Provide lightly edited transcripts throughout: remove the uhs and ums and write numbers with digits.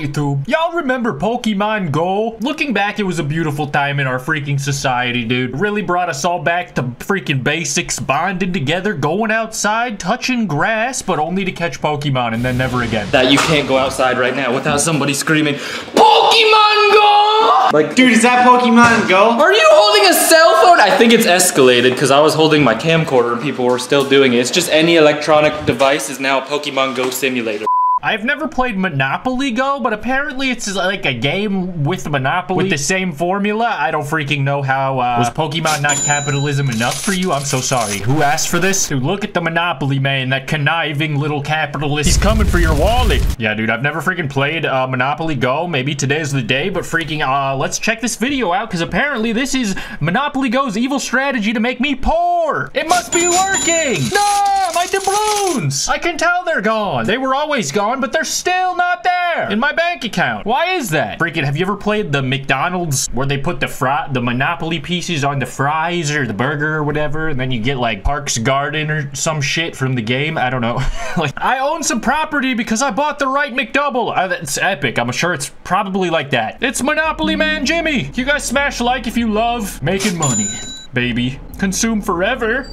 YouTube. Y'all remember Pokemon Go? Looking back, it was a beautiful time in our freaking society, dude. Really brought us all back to freaking basics, bonding together, going outside, touching grass, but only to catch Pokemon and then never again. That you can't go outside right now without somebody screaming, Pokemon Go! Like, dude, is that Pokemon Go? are you holding a cell phone? I think it's escalated because I was holding my camcorder and people were still doing it. It's just any electronic device is now a Pokemon Go simulator. I've never played Monopoly Go, but apparently it's like a game with Monopoly with the same formula. I don't freaking know how. Was Pokemon not capitalism enough for you? I'm so sorry. Who asked for this? Dude, look at the Monopoly man, that conniving little capitalist. He's coming for your wallet. Yeah, dude, I've never freaking played Monopoly Go. Maybe today's the day, but freaking, let's check this video out, because apparently this is Monopoly Go's evil strategy to make me poor. It must be working. No, my doubloons. I can tell they're gone. They were always gone, but they're still not there in my bank account. Why is that? Freaking, have you ever played the McDonald's where they put the Monopoly pieces on the fries or the burger or whatever, and then you get like Parks Garden or some shit from the game? I don't know. Like, I own some property because I bought the right McDouble. It's epic. I'm sure it's probably like that. It's Monopoly Man Jimmy. You guys smash like if you love making money, baby. Consume forever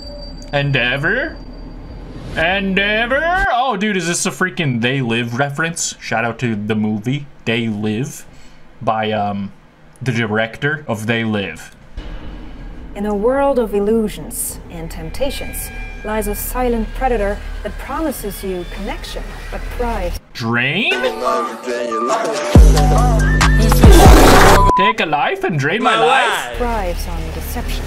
and ever. And ever. Oh, dude, is this a freaking They Live reference? Shout out to the movie They Live by the director of They Live. In a world of illusions and temptations lies a silent predator that promises you connection, but pride. Drain? Take a life and drain my life? Thrives on deception.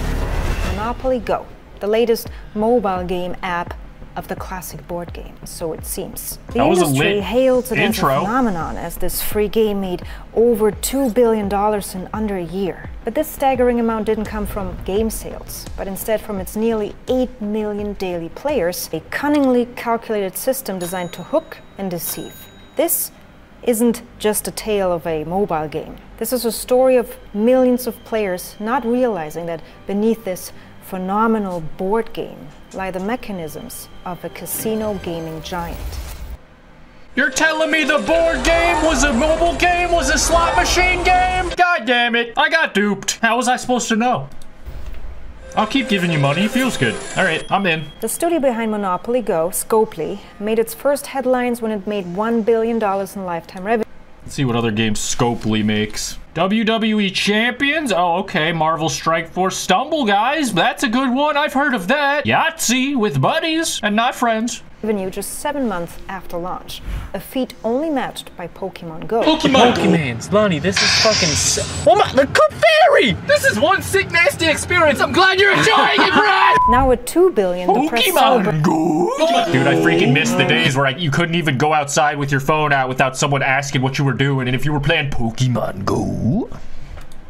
Monopoly Go, the latest mobile game app of the classic board game, so it seems. The industry hails it as a phenomenon, as this free game made over $2 billion in under a year. But this staggering amount didn't come from game sales, but instead from its nearly 8 million daily players, a cunningly calculated system designed to hook and deceive. This isn't just a tale of a mobile game. This is a story of millions of players not realizing that beneath this phenomenal board game lie the mechanisms of a casino gaming giant. You're telling me the board game was a mobile game, was a slot machine game? God damn it, I got duped. How was I supposed to know? I'll keep giving you money, feels good. All right, I'm in. The studio behind Monopoly Go, Scopely, made its first headlines when it made $1 billion in lifetime revenue. Let's see what other games Scopely makes. WWE Champions? Oh, okay. Marvel Strike Force. Stumble Guys. That's a good one. I've heard of that. Yahtzee with buddies and not friends. Revenue just 7 months after launch, a feat only matched by Pokemon Go. Pokemans, Lonnie, this is fucking oh my, the Fairy! This is one sick, nasty experience. I'm glad you're enjoying it, Brad! Now at $2 billion, the press Pokemon Go! Dude, I freaking missed the days where you couldn't even go outside with your phone out without someone asking what you were doing and if you were playing Pokemon Go.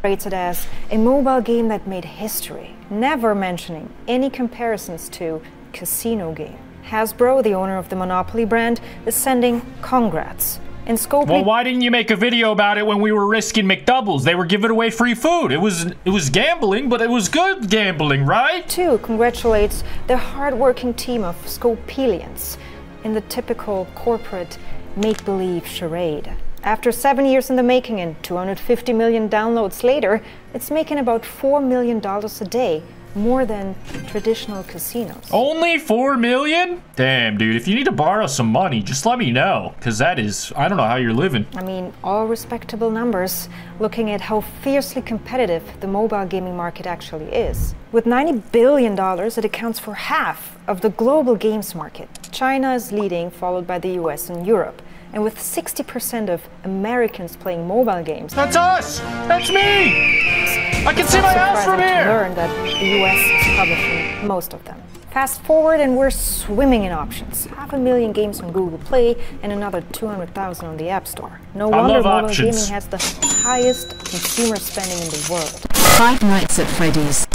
Rated as a mobile game that made history, never mentioning any comparisons to casino game. Hasbro, the owner of the Monopoly brand, is sending congrats. In Scopely, well, why didn't you make a video about it when we were risking McDoubles? They were giving away free food. It was gambling, but it was good gambling, right? Too congratulates the hard-working team of Scopelians in the typical corporate make-believe charade. After 7 years in the making and 250 million downloads later, it's making about $4 million a day, more than traditional casinos. Only 4 million? Damn, dude, if you need to borrow some money, just let me know, because that is, I don't know how you're living. I mean, all respectable numbers, looking at how fiercely competitive the mobile gaming market actually is. With $90 billion, it accounts for half of the global games market. China is leading, followed by the US and Europe. And with 60% of Americans playing mobile games. That's us! That's me! I can see my house from here! Learn that the US is publishing most of them. Fast forward and we're swimming in options. 500,000 games on Google Play and another 200,000 on the App Store. No wonder mobile gaming has the highest consumer spending in the world. Five Nights at Freddy's.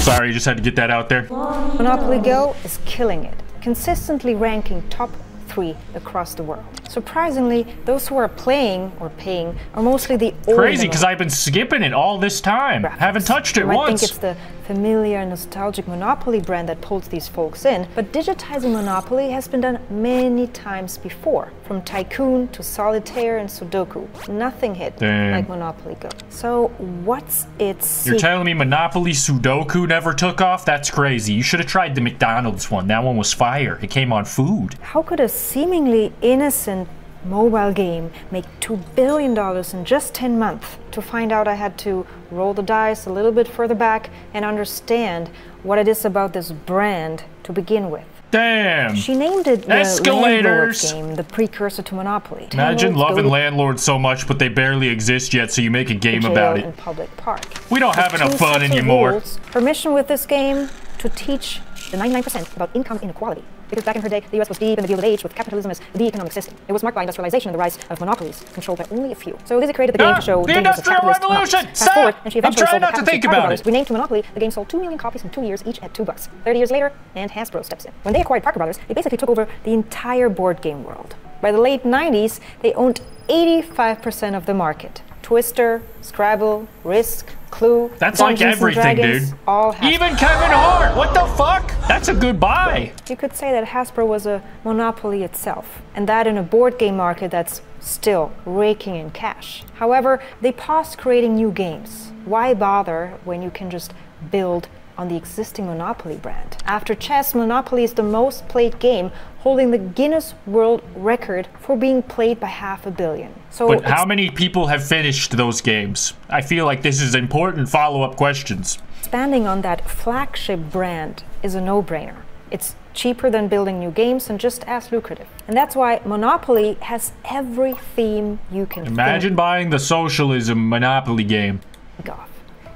Sorry, just had to get that out there. Monopoly Go is killing it, consistently ranking top 3 across the world. Surprisingly, those who are playing or paying are mostly the older. Crazy, because I've been skipping it all this time. Haven't touched it once. I think it's the familiar, nostalgic Monopoly brand that pulls these folks in, but digitizing Monopoly has been done many times before. From Tycoon to Solitaire and Sudoku. Nothing hit like Monopoly Go. So what's its secret? You're telling me Monopoly Sudoku never took off? That's crazy. You should have tried the McDonald's one. That one was fire. It came on food. How could a seemingly innocent mobile game make $2 billion in just 10 months? To find out, I had to roll the dice a little bit further back and understand what it is about this brand to begin with. Damn. She named it the Escalators Landlord game, the precursor to Monopoly. Imagine loving landlords so much, but they barely exist yet, so you make a game about it. In public park. We don't have enough fun anymore. Her mission with this game, to teach the 99% about income inequality. Because back in her day, the US was deep in the Gilded Age with capitalism as the economic system. It was marked by industrialization and the rise of monopolies, controlled by only a few. So Lizzie created the game to show the Industrial Revolution! Fast forward, and she eventually I'm trying not to think about it. Renamed to Monopoly, the game sold 2 million copies in 2 years, each at $2. 30 years later, and Hasbro steps in. When they acquired Parker Brothers, they basically took over the entire board game world. By the late 90s, they owned 85% of the market. Twister, Scrabble, Risk, Clue, that's Dungeons like everything, Dragons, dude. All even Kevin Hart. What the fuck? That's a good buy. You could say that Hasbro was a monopoly itself, and that in a board game market that's still raking in cash. However, they paused creating new games. Why bother when you can just build on the existing Monopoly brand? After chess, Monopoly is the most played game, holding the Guinness World Record for being played by 500 million. So but how many people have finished those games? I feel like this is important follow-up questions. Expanding on that flagship brand is a no-brainer. It's cheaper than building new games and just as lucrative. And that's why Monopoly has every theme you can imagine buying the socialism Monopoly game.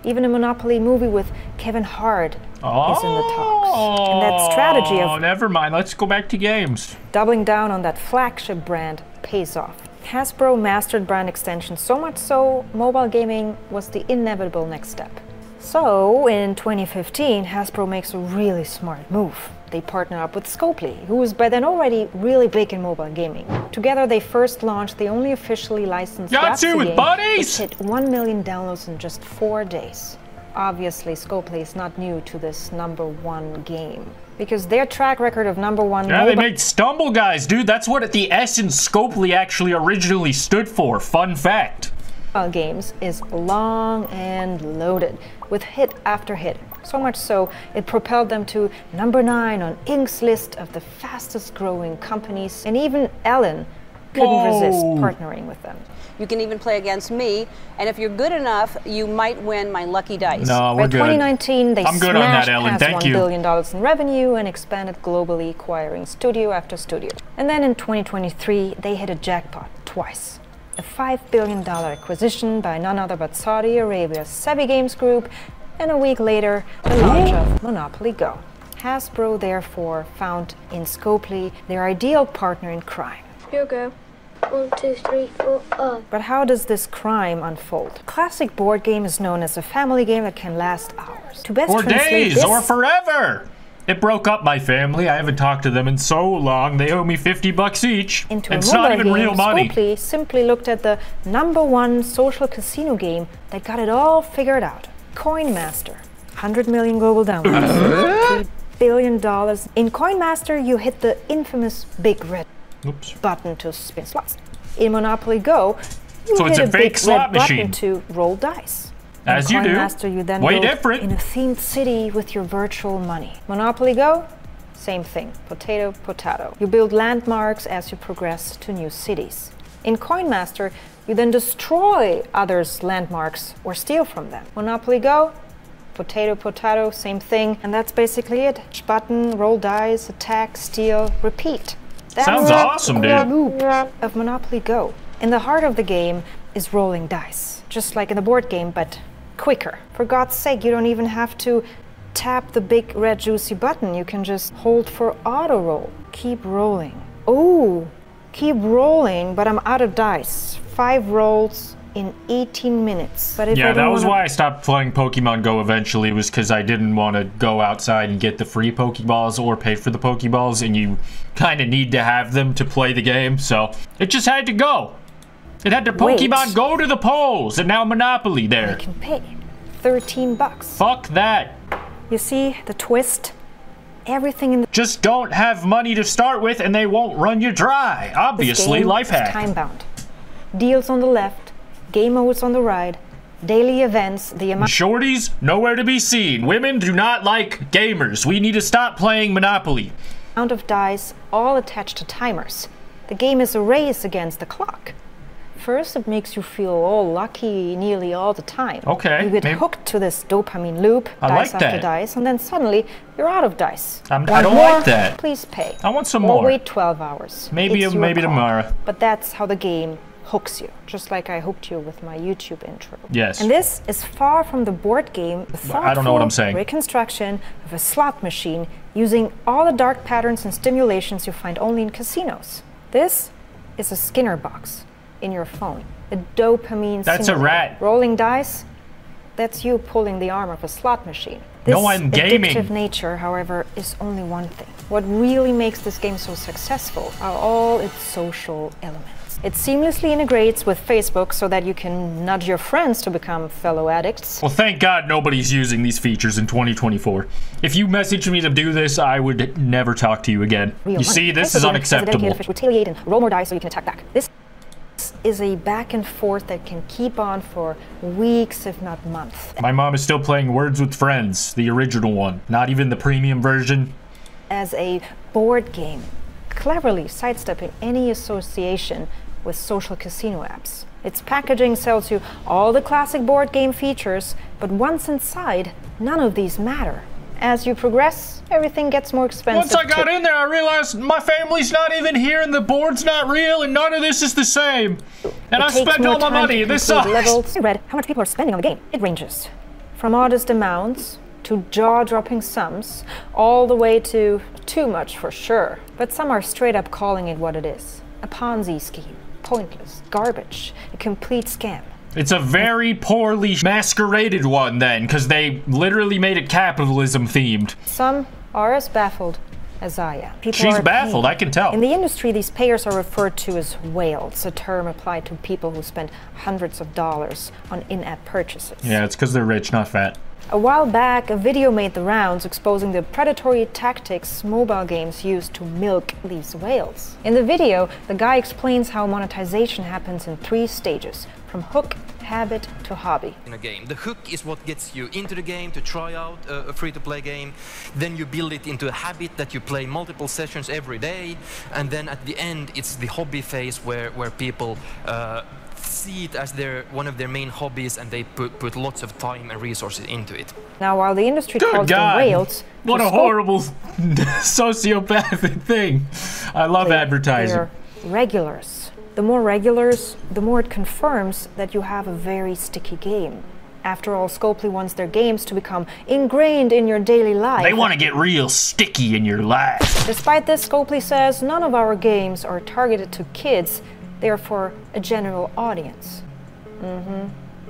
Even a Monopoly movie with Kevin Hart is in the talks. And that strategy of... never mind. Let's go back to games. Doubling down on that flagship brand pays off. Hasbro mastered brand extension so much so, mobile gaming was the inevitable next step. So, in 2015, Hasbro makes a really smart move. They partner up with Scopely, who was by then already really big in mobile gaming. Together, they first launched the only officially licensed Yahtzee with game, buddies! which hit 1 million downloads in just 4 days. Obviously, Scopely is not new to this #1 game, because their track record of #1 they make Stumble Guys, dude. That's what the S in Scopely actually originally stood for. Fun fact. Games is long and loaded with hit after hit. So much so, it propelled them to #9 on Inc.'s list of the fastest growing companies, and even Ellen couldn't resist partnering with them. You can even play against me, and if you're good enough, you might win my lucky dice. No, we're good. By 2019, they I'm good on that, Ellen. Thank $1 billion in revenue and expanded globally, acquiring studio after studio. And then in 2023, they hit a jackpot twice. A $5 billion acquisition by none other but Saudi Arabia's Sebi Games Group, and a week later, the launch of Monopoly Go. Hasbro therefore found in Scopely their ideal partner in crime. Here we go. 1, 2, 3, 4, up. But how does this crime unfold? Classic board game is known as a family game that can last hours. To best or translate days, this, or forever. It broke up my family. I haven't talked to them in so long. They owe me $50 each. Into it's a mobile not even game, real money. Scopely simply looked at the #1 social casino game that got it all figured out. Coin Master. 100 million global downloads. $3 billion. In Coin Master, you hit the infamous big red button to spin slots. In Monopoly Go, you hit a big red button to roll dice. As you do. Master, you then way build different. In a themed city with your virtual money. Monopoly Go, same thing. Potato, potato. You build landmarks as you progress to new cities. In Coin Master, you then destroy others' landmarks or steal from them. Monopoly Go, potato, potato, same thing. And that's basically it. Button, roll dice, attack, steal, repeat. That's sounds awesome, dude. Loop of Monopoly Go. In the heart of the game is rolling dice, just like in the board game, but quicker. For God's sake, you don't even have to tap the big red juicy button. You can just hold for auto roll. Keep rolling. Oh, keep rolling, but I'm out of dice. 5 rolls in 18 minutes. But if yeah, that was why I stopped playing Pokemon Go eventually, was because I didn't want to go outside and get the free Pokeballs or pay for the Pokeballs, and you kind of need to have them to play the game, so it just had to go. It had to Pokemon Go to the polls, and now Monopoly there. I can pay $13. Fuck that. You see the twist? Everything in the just don't have money to start with and they won't run you dry. Obviously, life hack. Time-bound. Deals on the left, game modes on the right, daily events, the amount... Shorties, nowhere to be seen. Women do not like gamers. We need to stop playing Monopoly. Amount of dice, all attached to timers. The game is a race against the clock. First, it makes you feel all lucky nearly all the time. Okay. You get hooked to this dopamine loop, dice after dice, and then suddenly you're out of dice. I don't like that. Please pay. I want some or more. Wait 12 hours. Maybe tomorrow. But that's how the game hooks you, just like I hooked you with my YouTube intro. Yes. And this is far from the board game, I don't know what I'm saying. Reconstruction of a slot machine using all the dark patterns and stimulations you find only in casinos. This is a Skinner box in your phone. A dopamine That's simulator. a rat. Rolling dice, that's you pulling the arm of a slot machine. No, I'm gaming. This addictive nature, however, is only one thing. What really makes this game so successful are all its social elements. It seamlessly integrates with Facebook so that you can nudge your friends to become fellow addicts. Well, thank God nobody's using these features in 2024. If you messaged me to do this, I would never talk to you again. You see, this is unacceptable. Retaliate and roll more dice so you can attack back. This is a back and forth that can keep on for weeks, if not months. My mom is still playing Words with Friends, the original one, not even the premium version. As a board game, cleverly sidestepping any association with social casino apps. Its packaging sells you all the classic board game features, but once inside, none of these matter. As you progress, everything gets more expensive. Once I got in there, I realized my family's not even here and the board's not real and none of this is the same. And I spent all my money and this sucks. Levels. I read how much people are spending on the game. It ranges from modest amounts to jaw-dropping sums, all the way to too much for sure. But some are straight up calling it what it is. A Ponzi scheme. Pointless. Garbage. A complete scam. It's a very poorly masqueraded one then, because they literally made it capitalism themed. Some are as baffled as I am. She's baffled, I can tell. In the industry, these payers are referred to as whales, a term applied to people who spend hundreds of dollars on in-app purchases. Yeah, it's because they're rich, not fat. A while back, a video made the rounds exposing the predatory tactics mobile games use to milk these whales. In the video, the guy explains how monetization happens in 3 stages, from hook, habit to hobby. In a game, the hook is what gets you into the game to try out a free-to-play game. Then you build it into a habit that you play multiple sessions every day, and then at the end, it's the hobby phase where people see it as one of their main hobbies, and they put lots of time and resources into it. Now, while the industry calls them whales, what a horrible sociopathic thing. I love advertising. They're regulars. The more regulars, the more it confirms that you have a very sticky game. After all, Scopely wants their games to become ingrained in your daily life. They want to get real sticky in your life. Despite this, Scopely says none of our games are targeted to kids. They are for a general audience.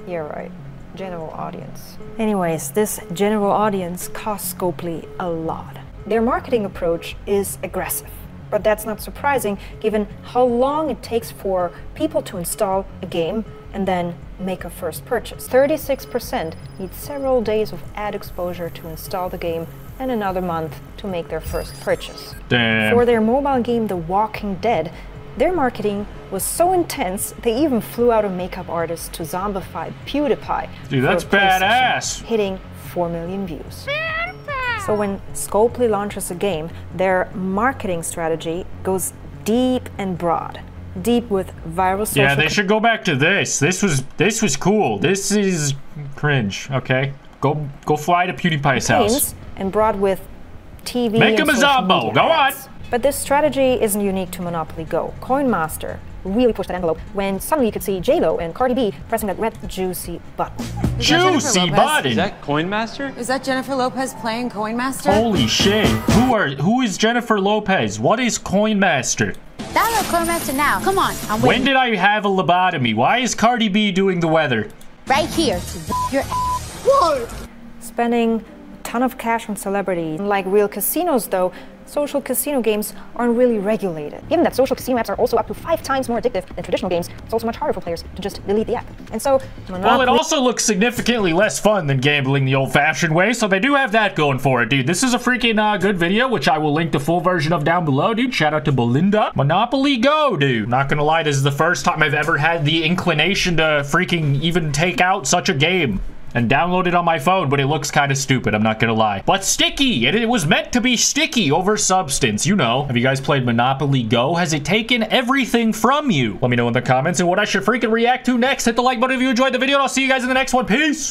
You're right. General audience. Anyways, this general audience costs Scopely a lot. Their marketing approach is aggressive. But that's not surprising given how long it takes for people to install a game and then make a first purchase. 36% need several days of ad exposure to install the game and another month to make their first purchase. Damn. For their mobile game The Walking Dead, their marketing was so intense they even flew out a makeup artist to zombify PewDiePie. Dude, that's badass. Hitting 4 million views. So when Scopely launches a game, their marketing strategy goes deep and broad. Deep with viral social... Yeah, they should go back to this. This was cool. This is cringe, okay? Go fly to PewDiePie's house. And broad with TV Make him a social Zombo. Go on. But this strategy isn't unique to Monopoly Go. Coin Master really pushed that envelope when suddenly you could see J-Lo and Cardi B pressing that red juicy button. Juicy button? Is that Coin Master? Is that Jennifer Lopez playing Coin Master? Holy shit. Who is Jennifer Lopez? What is Coin Master? Download Coin Master now. Come on, I'm waiting. When did I have a lobotomy? Why is Cardi B doing the weather? Right here. Your Spending a ton of cash on celebrities. Like real casinos though, social casino games aren't really regulated. Given that social casino apps are also up to 5 times more addictive than traditional games, it's also much harder for players to just delete the app. And so, well, it also looks significantly less fun than gambling the old-fashioned way, so they do have that going for it, dude. This is a freaking good video, which I will link the full version of down below, dude. Shout out to Belinda. Monopoly Go, dude. Not gonna lie, this is the first time I've ever had the inclination to freaking even take out such a game and download it on my phone, but it looks kind of stupid, I'm not gonna lie. But sticky! It was meant to be sticky over substance, you know. Have you guys played Monopoly Go? Has it taken everything from you? Let me know in the comments and what I should freaking react to next. Hit the like button if you enjoyed the video, and I'll see you guys in the next one. Peace!